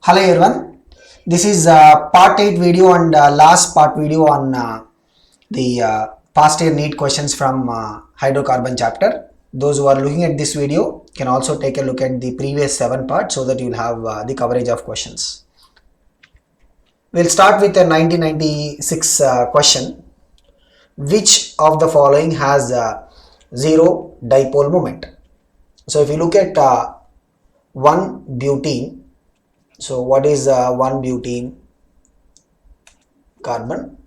Hello everyone, this is part 8 video and last part video on the past year NEET questions from hydrocarbon chapter. Those who are looking at this video can also take a look at the previous 7 parts so that you will have the coverage of questions. We'll start with a 1996 question. Which of the following has zero dipole moment? So if you look at 1-butene, so what is 1-butene carbon?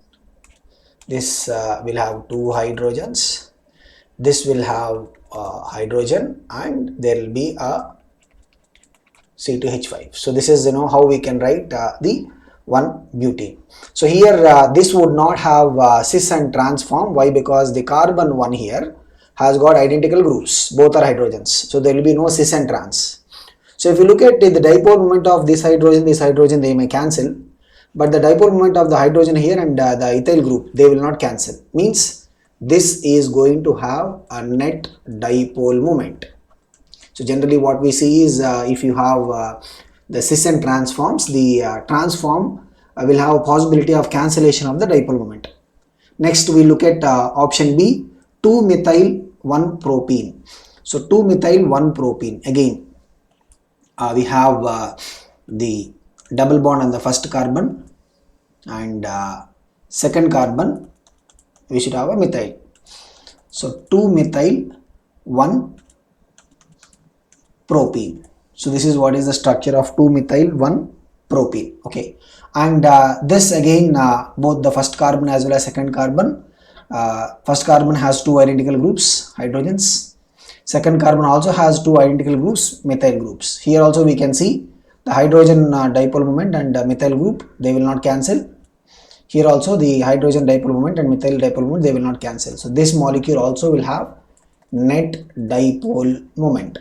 This will have 2 hydrogens. This will have hydrogen and there will be a C2H5. So this is how we can write the 1-butene. So here this would not have cis and trans form. Why? Because the carbon 1 here has got identical groups. Both are hydrogens. So there will be no cis and trans. So if you look at the dipole moment of this hydrogen, they may cancel, but the dipole moment of the hydrogen here and the ethyl group, they will not cancel. Means this is going to have a net dipole moment. So generally what we see is if you have the cis and trans forms, the trans form will have a possibility of cancellation of the dipole moment. Next we look at option B, 2-methyl-1-propene. So 2-methyl-1-propene, again we have the double bond on the first carbon and second carbon we should have a methyl. So 2-methyl-1-propene. So this is what is the structure of 2-methyl-1-propene. Okay, and this again both the first carbon as well as second carbon. First carbon has 2 identical groups, hydrogens. Second carbon also has 2 identical groups, methyl groups. Here also we can see the hydrogen dipole moment and methyl group, they will not cancel. Here also the hydrogen dipole moment and methyl dipole moment, they will not cancel. So this molecule also will have net dipole moment.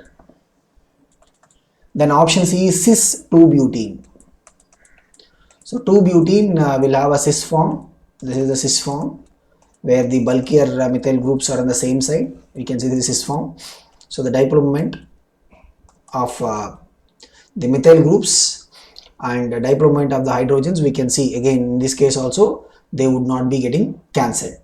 Then option C is cis-2-butene. So 2-butene will have a cis form. This is the cis form where the bulkier methyl groups are on the same side. We can see this cis form. So the dipole moment of the methyl groups and the dipole moment of the hydrogens, we can see again in this case also they would not be getting cancelled.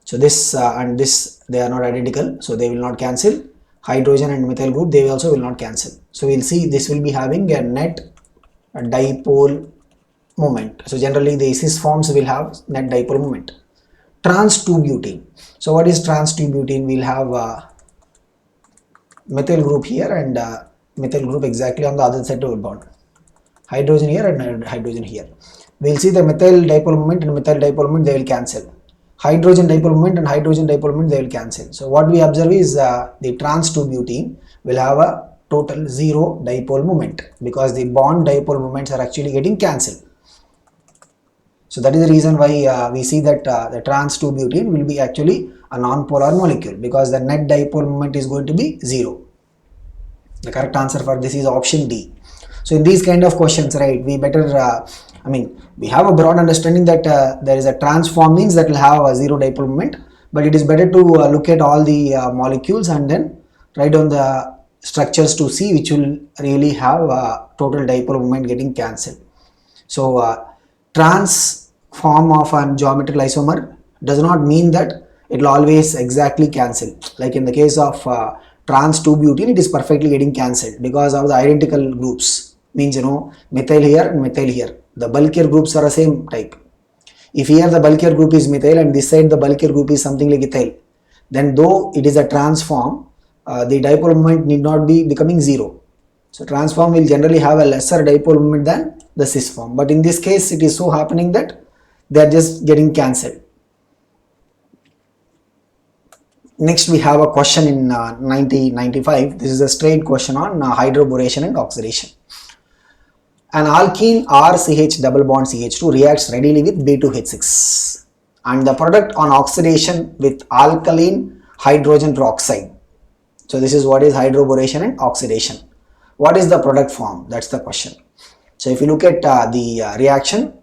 So this and this, they are not identical, so they will not cancel. Hydrogen and methyl group, they also will not cancel. So we will see this will be having a net dipole moment. So generally the cis forms will have net dipole moment. Trans-2-butene. So what is trans-2-butene? We'll have methyl group here and methyl group exactly on the other side double bond. Hydrogen here and hydrogen here. We'll see the methyl dipole moment and methyl dipole moment, they will cancel. Hydrogen dipole moment and hydrogen dipole moment, they will cancel. So what we observe is the trans-2-butene will have a total 0 dipole moment because the bond dipole moments are actually getting cancelled. So that is the reason why we see that the trans-2-butene will be actually a non-polar molecule because the net dipole moment is going to be 0. The correct answer for this is option D. So in these kind of questions, right, we better, we have a broad understanding that there is a trans form means that will have a 0 dipole moment, but it is better to look at all the molecules and then write down the structures to see which will really have total dipole moment getting cancelled. So trans form of a geometrical isomer does not mean that it will always exactly cancel. Like in the case of trans-2-butene, it is perfectly getting cancelled because of the identical groups. Means methyl here and methyl here. The bulkier groups are the same type. If here the bulkier group is methyl and this side the bulkier group is something like ethyl, then though it is a trans form, the dipole moment need not be becoming 0. So trans form will generally have a lesser dipole moment than the cis form. But in this case, it is so happening that they are just getting cancelled. Next we have a question in 1995. This is a straight question on hydroboration and oxidation. An alkene RCH double bond CH2 reacts readily with B2H6 and the product on oxidation with alkaline hydrogen peroxide. So this is what is hydroboration and oxidation. What is the product form? That's the question. So if you look at the reaction,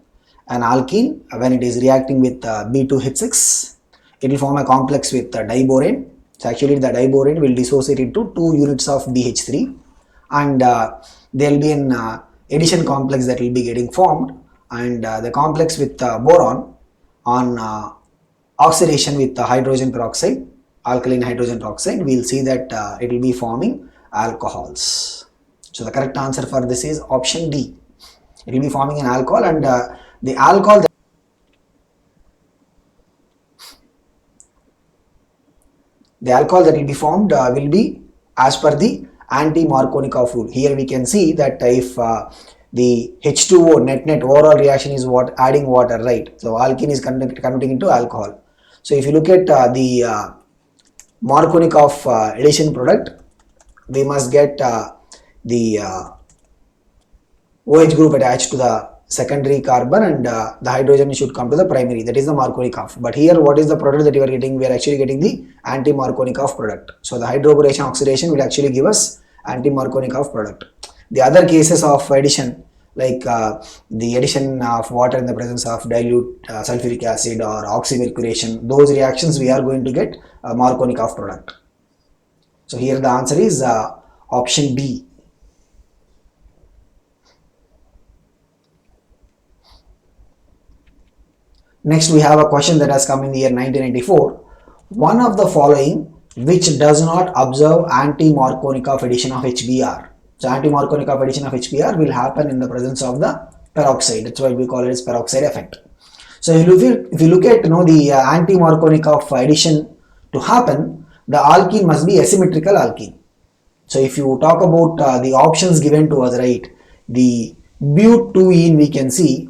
an alkene when it is reacting with B2H6, it will form a complex with diborane. So actually the diborane will dissociate into 2 units of BH3 and there will be an addition complex that will be getting formed, and the complex with boron on oxidation with hydrogen peroxide, alkaline hydrogen peroxide, we will see that it will be forming alcohols. So the correct answer for this is option D. It will be forming an alcohol, and the alcohol that will be formed will be as per the anti-Markovnikov rule. Here we can see that if the H2O net overall reaction is what adding water, right? So alkene is converting into alcohol. So if you look at the Markovnikov addition product, we must get the OH group attached to the secondary carbon, and the hydrogen should come to the primary, that is the Markovnikov. But here what is the product that you are getting? We are actually getting the anti-Markovnikov product. So the hydroboration oxidation will actually give us anti-Markovnikov product. The other cases of addition, like the addition of water in the presence of dilute sulfuric acid or oxymercuration, those reactions we are going to get a Markovnikov product. So here the answer is option B. Next we have a question that has come in the year 1994. One of the following which does not observe anti-Markovnikov addition of HBr. So anti-Markovnikov addition of HBr will happen in the presence of the peroxide. That's why we call it as peroxide effect. So if you look at the anti-Markovnikov addition to happen, the alkene must be asymmetrical alkene. So if you talk about the options given to us, right, the but2ene we can see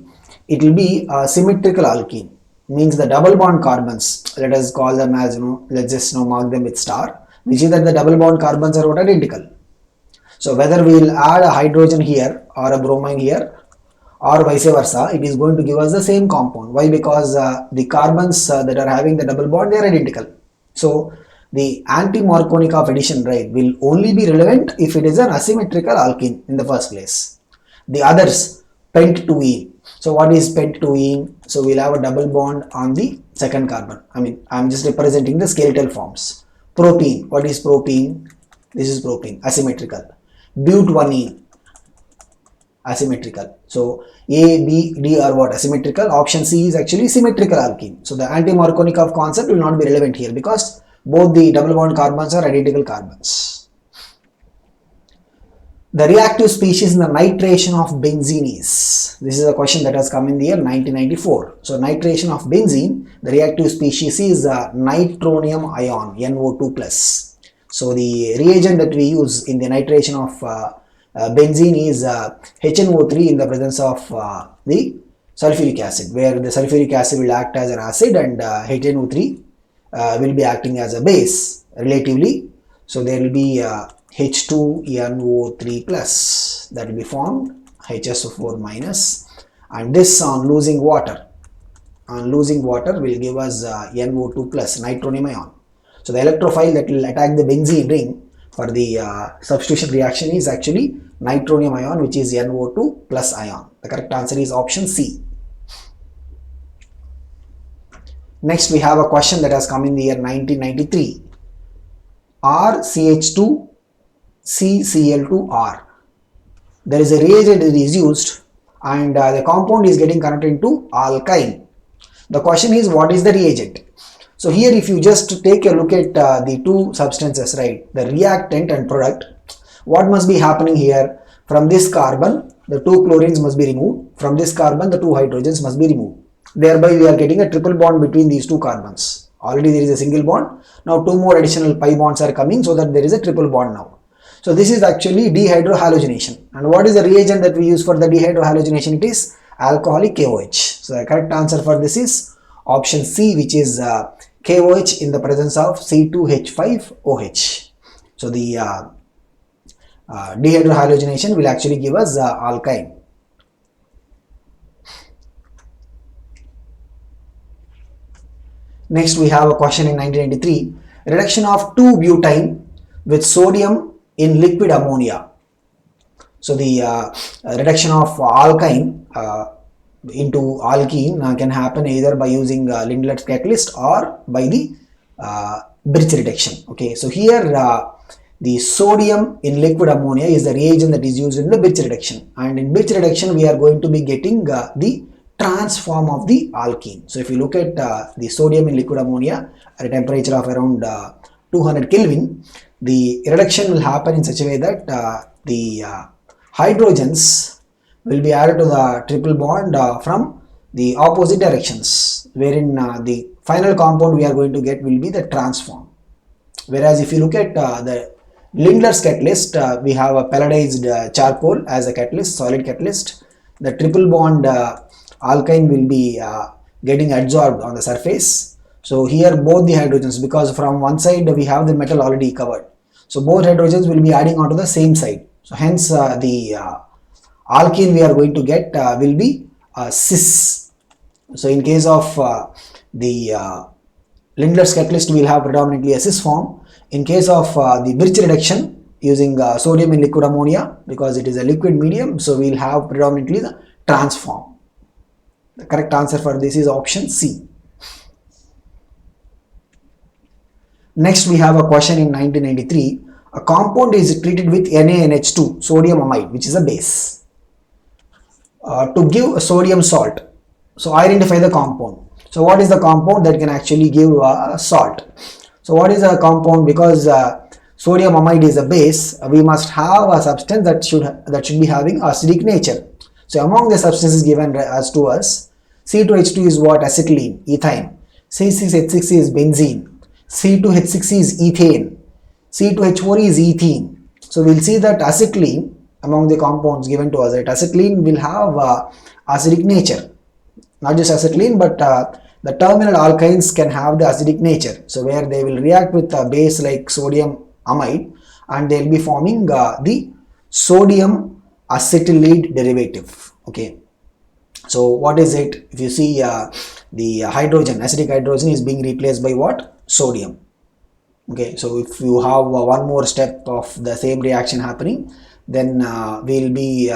it will be a symmetrical alkene, means the double bond carbons, let us call them as, let's just mark them with star. We see that the double bond carbons are identical. So whether we will add a hydrogen here or a bromine here or vice versa, it is going to give us the same compound. Why? Because the carbons that are having the double bond, they are identical. So the anti-Markovnikov addition, right, will only be relevant if it is an asymmetrical alkene in the first place. The others, pent2ene. So what is pent2ene? So we'll have a double bond on the second carbon. I'm just representing the skeletal forms. Propene. What is propene? This is propene, asymmetrical. But1ene, asymmetrical. So A, B, D are what? Asymmetrical. Option C is actually symmetrical alkene. So the anti-Markovnikov concept will not be relevant here because both the double bond carbons are identical carbons. The reactive species in the nitration of benzene is. This is a question that has come in the year 1994. So nitration of benzene, the reactive species is nitronium ion, NO2+. So the reagent that we use in the nitration of benzene is HNO3 in the presence of the sulfuric acid, where the sulfuric acid will act as an acid and HNO3 will be acting as a base relatively. So there will be H2NO3 plus that will be formed, HSO4 minus, and this on losing water will give us NO2 plus, nitronium ion. So the electrophile that will attack the benzene ring for the substitution reaction is actually nitronium ion, which is NO2 plus ion. The correct answer is option C. Next we have a question that has come in the year 1993. RCH2 CCl2R. There is a reagent that is used and the compound is getting converted into alkyne. The question is, what is the reagent? So here if you just take a look at the two substances, right, the reactant and product, what must be happening here? From this carbon, the two chlorines must be removed. From this carbon, the two hydrogens must be removed. Thereby we are getting a triple bond between these two carbons. Already there is a single bond. Now two more additional pi bonds are coming so that there is a triple bond now. So this is actually dehydrohalogenation. And what is the reagent that we use for the dehydrohalogenation? It is alcoholic KOH. So the correct answer for this is option C, which is KOH in the presence of C2H5OH. So the dehydrohalogenation will actually give us alkyne. Next we have a question in 1993. Reduction of 2-butene with sodium in liquid ammonia. So the reduction of alkyne into alkene can happen either by using Lindlar's catalyst or by the bridge reduction. Okay, so here the sodium in liquid ammonia is the reagent that is used in the Birch reduction, and in Birch reduction we are going to be getting the trans form of the alkene. So if you look at the sodium in liquid ammonia at a temperature of around 200 Kelvin, the reduction will happen in such a way that the hydrogens will be added to the triple bond from the opposite directions, wherein the final compound we are going to get will be the trans form. Whereas if you look at the Lindlar's catalyst, we have a pelletized charcoal as a catalyst, solid catalyst. The triple bond alkyne will be getting adsorbed on the surface. So here both the hydrogens, because from one side we have the metal already covered, so both hydrogens will be adding onto the same side. So hence the alkene we are going to get will be cis. So in case of the Lindlar's catalyst, we will have predominantly a cis form. In case of the Birch reduction using sodium in liquid ammonia, because it is a liquid medium, so we will have predominantly the trans form. The correct answer for this is option C. Next we have a question in 1993. A compound is treated with NaNH2, sodium amide, which is a base, to give a sodium salt. So identify the compound. So what is the compound that can actually give salt? So what is a compound? Because sodium amide is a base, we must have a substance that should be having acidic nature. So among the substances given as to us, C2H2 is what? Acetylene, ethine. C6H6 is benzene. C2H6 is ethane. C2H4 is ethene. So we'll see that acetylene among the compounds given to us, that acetylene will have acidic nature. Not just acetylene, but the terminal alkynes can have the acidic nature. So where they will react with a base like sodium amide, and they will be forming the sodium acetylate derivative. Okay. So what is it? If you see the hydrogen, acidic hydrogen is being replaced by what? Sodium. Okay. So if you have one more step of the same reaction happening, then we will be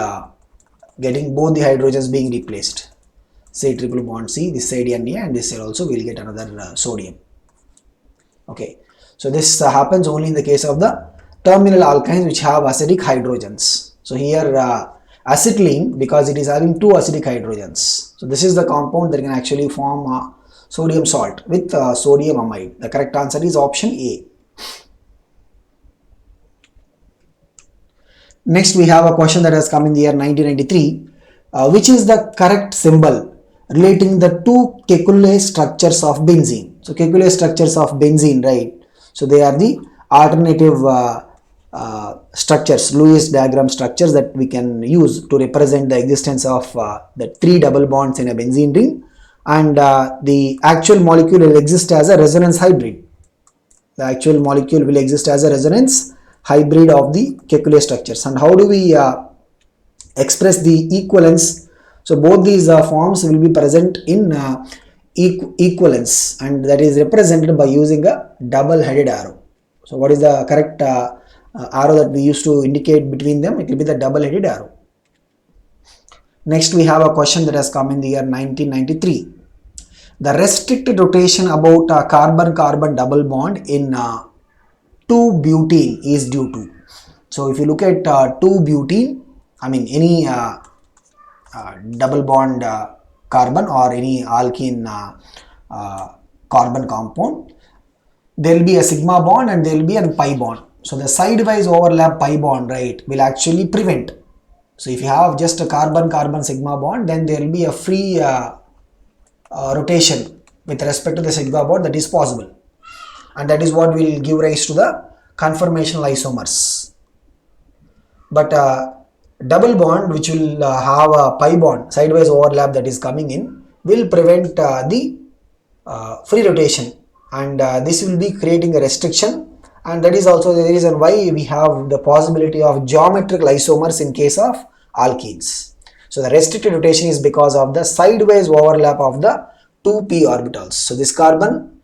getting both the hydrogens being replaced. Say triple bond C, this side Na, and this side also we will get another sodium. Okay, so this happens only in the case of the terminal alkynes which have acidic hydrogens. So here acetylene, because it is having two acidic hydrogens. So this is the compound that can actually form sodium salt with sodium amide. The correct answer is option A. Next we have a question that has come in the year 1993. Which is the correct symbol relating the two Kekulé structures of benzene? So Kekulé structures of benzene, right? So they are the alternative structures, Lewis diagram structures that we can use to represent the existence of the three double bonds in a benzene ring, and the actual molecule will exist as a resonance hybrid. The actual molecule will exist as a resonance hybrid of the Kekulé structures. And how do we express the equivalence? So both these forms will be present in equivalence, and that is represented by using a double-headed arrow. So what is the correct arrow that we used to indicate between them? It will be the double-headed arrow. Next we have a question that has come in the year 1993. The restricted rotation about a carbon-carbon double bond in 2-butene is due to. So if you look at 2-butene, I mean any double bond carbon or any alkene carbon compound, there will be a sigma bond and there will be a pi bond. So the sidewise overlap pi bond, right, will actually prevent. So if you have just a carbon-carbon sigma bond, then there will be a free rotation with respect to the sigma bond that is possible, and that is what will give rise to the conformational isomers. But double bond which will have a pi bond sidewise overlap that is coming in will prevent the free rotation, and this will be creating a restriction, and that is also the reason why we have the possibility of geometrical isomers in case of alkenes. So the restricted rotation is because of the sidewise overlap of the two p orbitals. So this carbon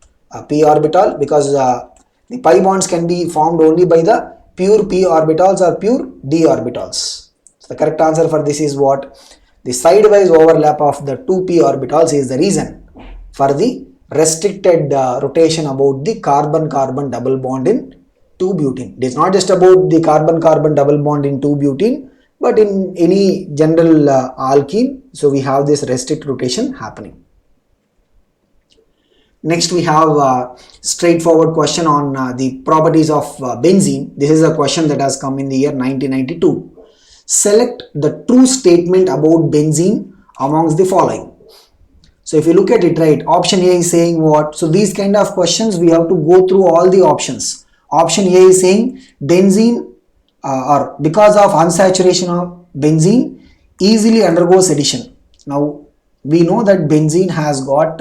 p orbital, because the pi bonds can be formed only by the pure p orbitals or pure d orbitals. The correct answer for this is what? The sidewise overlap of the two p orbitals is the reason for the restricted rotation about the carbon-carbon double bond in 2-butene. It is not just about the carbon-carbon double bond in 2-butene, but in any general alkene. So we have this restrict rotation happening. Next we have a straightforward question on the properties of benzene. This is a question that has come in the year 1992. Select the true statement about benzene amongst the following. So if you look at it, right, option A is saying what? So these kind of questions we have to go through all the options. Option A is saying benzene or because of unsaturation of benzene easily undergoes addition. Now we know that benzene has got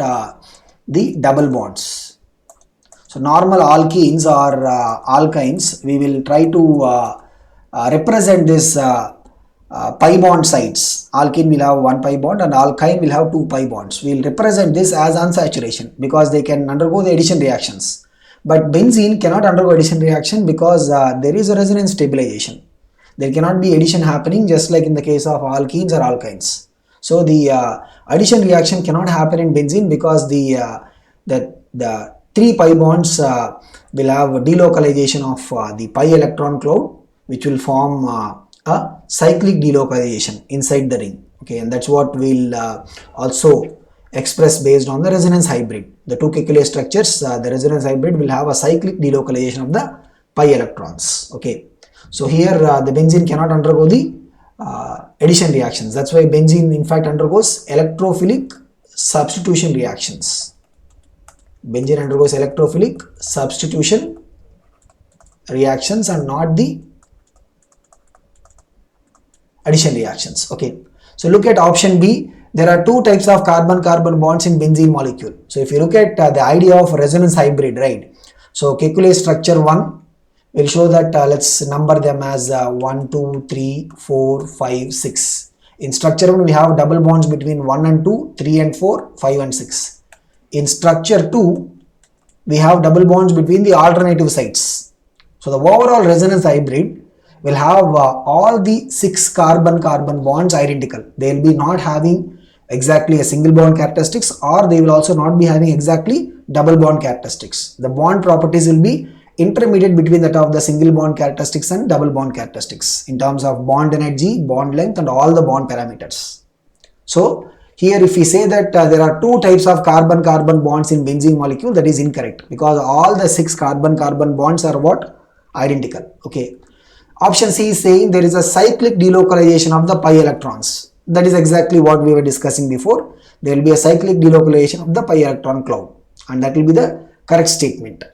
the double bonds. So normal alkenes or alkynes, we will try to represent this pi bond sides. Alkene will have one pi bond and alkyne will have two pi bonds. We will represent this as unsaturation because they can undergo the addition reactions. But benzene cannot undergo addition reaction because there is a resonance stabilization. There cannot be addition happening just like in the case of alkenes or alkynes. So the addition reaction cannot happen in benzene because the 3 pi bonds will have a delocalization of the pi electron cloud, which will form a cyclic delocalization inside the ring. Okay, and that's what we'll also express based on the resonance hybrid. The two Kekulé structures, the resonance hybrid will have a cyclic delocalization of the pi electrons. Okay, so here the benzene cannot undergo the addition reactions. That's why benzene in fact undergoes electrophilic substitution reactions. Benzene undergoes electrophilic substitution reactions and not the addition reactions. Okay, so look at option B. There are two types of carbon-carbon bonds in benzene molecule. So if you look at the idea of resonance hybrid, right? So Kekulé structure 1 will show that let's number them as 1, 2, 3, 4, 5, 6. In structure 1 we have double bonds between 1 and 2, 3 and 4, 5 and 6. In structure 2 we have double bonds between the alternative sides. So the overall resonance hybrid will have all the 6 carbon-carbon bonds identical. They will be not having exactly a single bond characteristics, or they will also not be having exactly double bond characteristics. The bond properties will be intermediate between that of the single bond characteristics and double bond characteristics in terms of bond energy, bond length and all the bond parameters. So here if we say that there are two types of carbon-carbon bonds in benzene molecule, that is incorrect because all the 6 carbon-carbon bonds are what? Identical. Okay. Option C is saying there is a cyclic delocalization of the pi electrons. That is exactly what we were discussing before. There will be a cyclic delocalization of the pi electron cloud, and that will be the correct statement.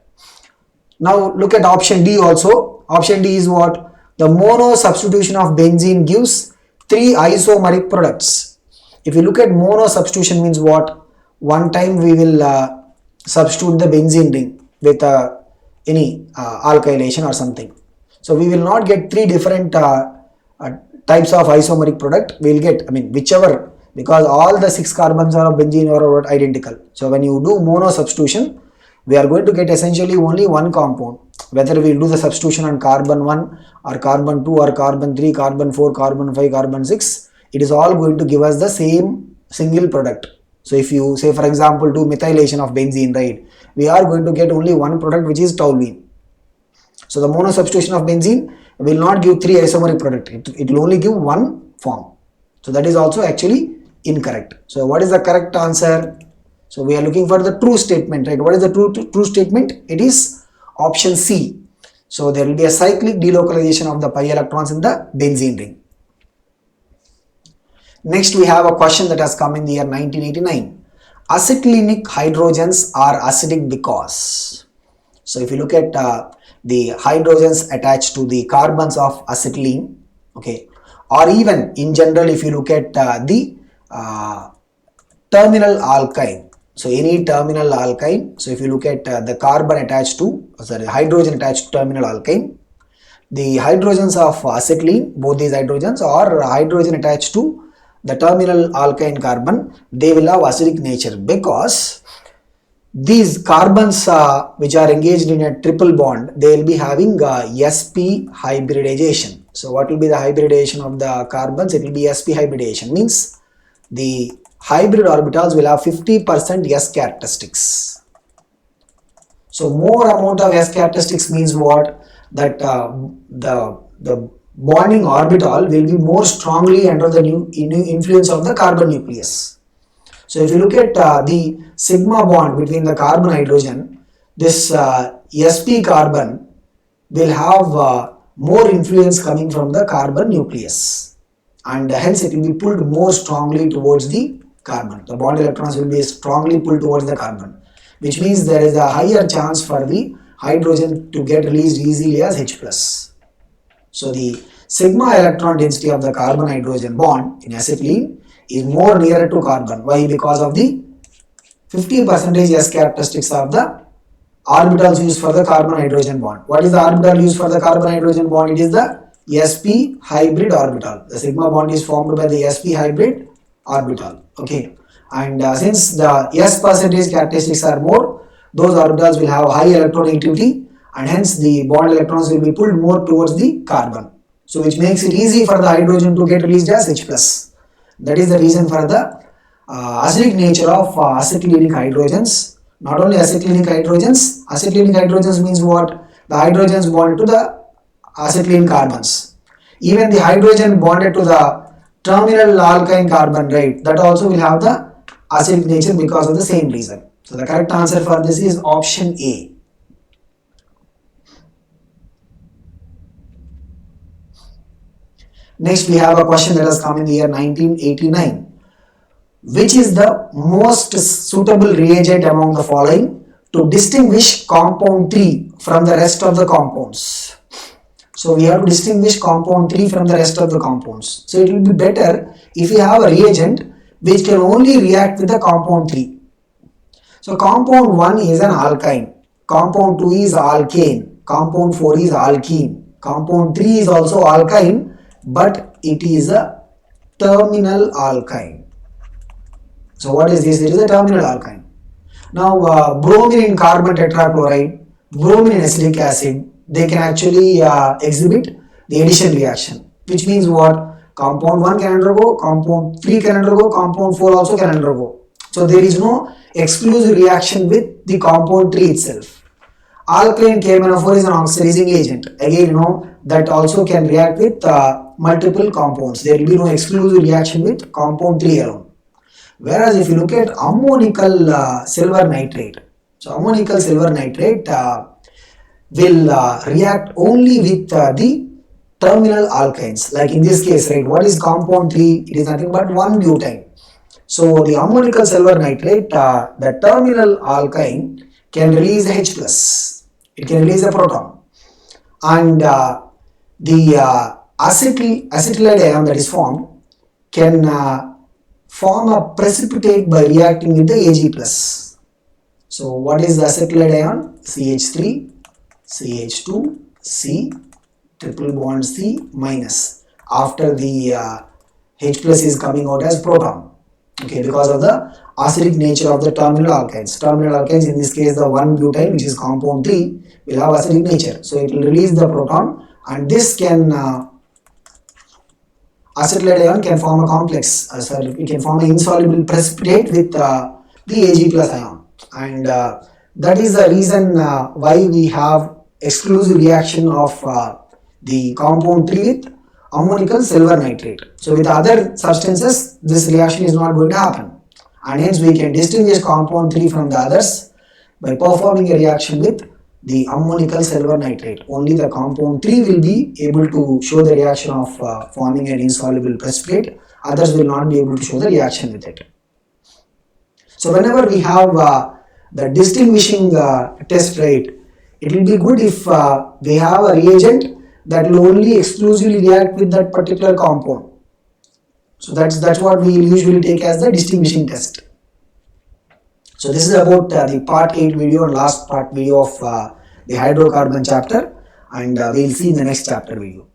Now look at option D also. Option D is what? The mono substitution of benzene gives 3 isomeric products. If you look at mono substitution means what? One time we will substitute the benzene ring with any alkylation or something. So we will not get 3 different types of isomeric product. We will get, whichever, because all the 6 carbons of benzene are identical. So when you do mono substitution, we are going to get essentially only one compound. Whether we do the substitution on carbon 1 or carbon 2 or carbon 3, carbon 4, carbon 5, carbon 6, it is all going to give us the same single product. So if you say for example do methylation of benzene, right, we are going to get only one product, which is toluene. So the mono substitution of benzene will not give 3 isomeric product. It will only give one form. So that is also actually incorrect. So what is the correct answer? So we are looking for the true statement, right? What is the true statement? It is option C. So there will be a cyclic delocalization of the pi electrons in the benzene ring. Next we have a question that has come in the year 1989. Acetylenic hydrogens are acidic because. So if you look at the hydrogens attached to the carbons of acetylene, okay, or even in general if you look at the terminal alkyne. So any terminal alkyne, so if you look at the carbon attached to, hydrogen attached to terminal alkyne, the hydrogens of acetylene, both these hydrogens, or hydrogen attached to the terminal alkyne carbon, they will have acidic nature because these carbons which are engaged in a triple bond, they will be having sp hybridization. So what will be the hybridization of the carbons? It will be sp hybridization, means the hybrid orbitals will have 50% s characteristics. So more amount of s characteristics means what? that the bonding orbital will be more strongly under the new influence of the carbon nucleus. So if you look at the sigma bond between the carbon hydrogen, this sp carbon will have more influence coming from the carbon nucleus, and hence it will be pulled more strongly towards the carbon. The bond electrons will be strongly pulled towards the carbon, which means there is a higher chance for the hydrogen to get released easily as H plus. So the sigma electron density of the carbon hydrogen bond in acetylene is more nearer to carbon. Why? Because of the 50% S characteristics of the orbitals used for the carbon hydrogen bond. What is the orbital used for the carbon hydrogen bond? It is the sp hybrid orbital. The sigma bond is formed by the sp hybrid orbital. Okay, and since the S percentage characteristics are more, those orbitals will have high electronegativity, and hence the bond electrons will be pulled more towards the carbon. So which makes it easy for the hydrogen to get released as H plus. That is the reason for the acidic nature of acetylenic hydrogens. Not only acetylenic hydrogens means what? The hydrogens bonded to the acetylene carbons. Even the hydrogen bonded to the terminal alkyne carbon, right? That also will have the acidic nature because of the same reason. So the correct answer for this is option A. Next, we have a question that has come in the year 1989. Which is the most suitable reagent among the following to distinguish compound 3 from the rest of the compounds? So we have to distinguish compound 3 from the rest of the compounds. So it will be better if you have a reagent which can only react with the compound 3. So compound 1 is an alkyne, compound 2 is alkane, compound 4 is alkene, compound 3 is also alkyne, but it is a terminal alkyne. So what is this? It is a terminal alkyne. Now bromine in carbon tetrachloride, bromine in acetic acid, they can actually exhibit the addition reaction, which means what? Compound 1 can undergo, compound 3 can undergo, compound 4 also can undergo. So there is no exclusive reaction with the compound 3 itself. Alkyne KMnO4 is an oxidizing agent. Again, that also can react with multiple compounds. There will be no exclusive reaction with compound 3 alone. Whereas if you look at ammonical silver nitrate, so ammonical silver nitrate will react only with the terminal alkynes. Like in this case, right, what is compound 3? It is nothing but 1-butane. So the ammonical silver nitrate, the terminal alkyne can release H plus. It can release a proton. And the acetylide ion that is formed can form a precipitate by reacting with the Ag plus. So what is the acetylide ion? CH3, CH2, C, triple bond C minus. After the H plus is coming out as proton. Okay, because of the acidic nature of the terminal alkynes. Terminal alkynes, in this case the 1-butane, which is compound 3, will have acidic nature. So it will release the proton, and this can acetylide ion can form a complex, it can form an insoluble precipitate with the Ag plus ion, and that is the reason why we have exclusive reaction of the compound 3 with ammonical silver nitrate. So with other substances this reaction is not going to happen, and hence we can distinguish compound 3 from the others by performing a reaction with the ammonical silver nitrate. Only the compound 3 will be able to show the reaction of forming an insoluble precipitate. Others will not be able to show the reaction with it. So whenever we have the distinguishing test, right, it will be good if we have a reagent that will only exclusively react with that particular compound. So that's what we usually take as the distinguishing test. So this is about the part 8 video and last part video of the hydrocarbon chapter, and we'll see in the next chapter video.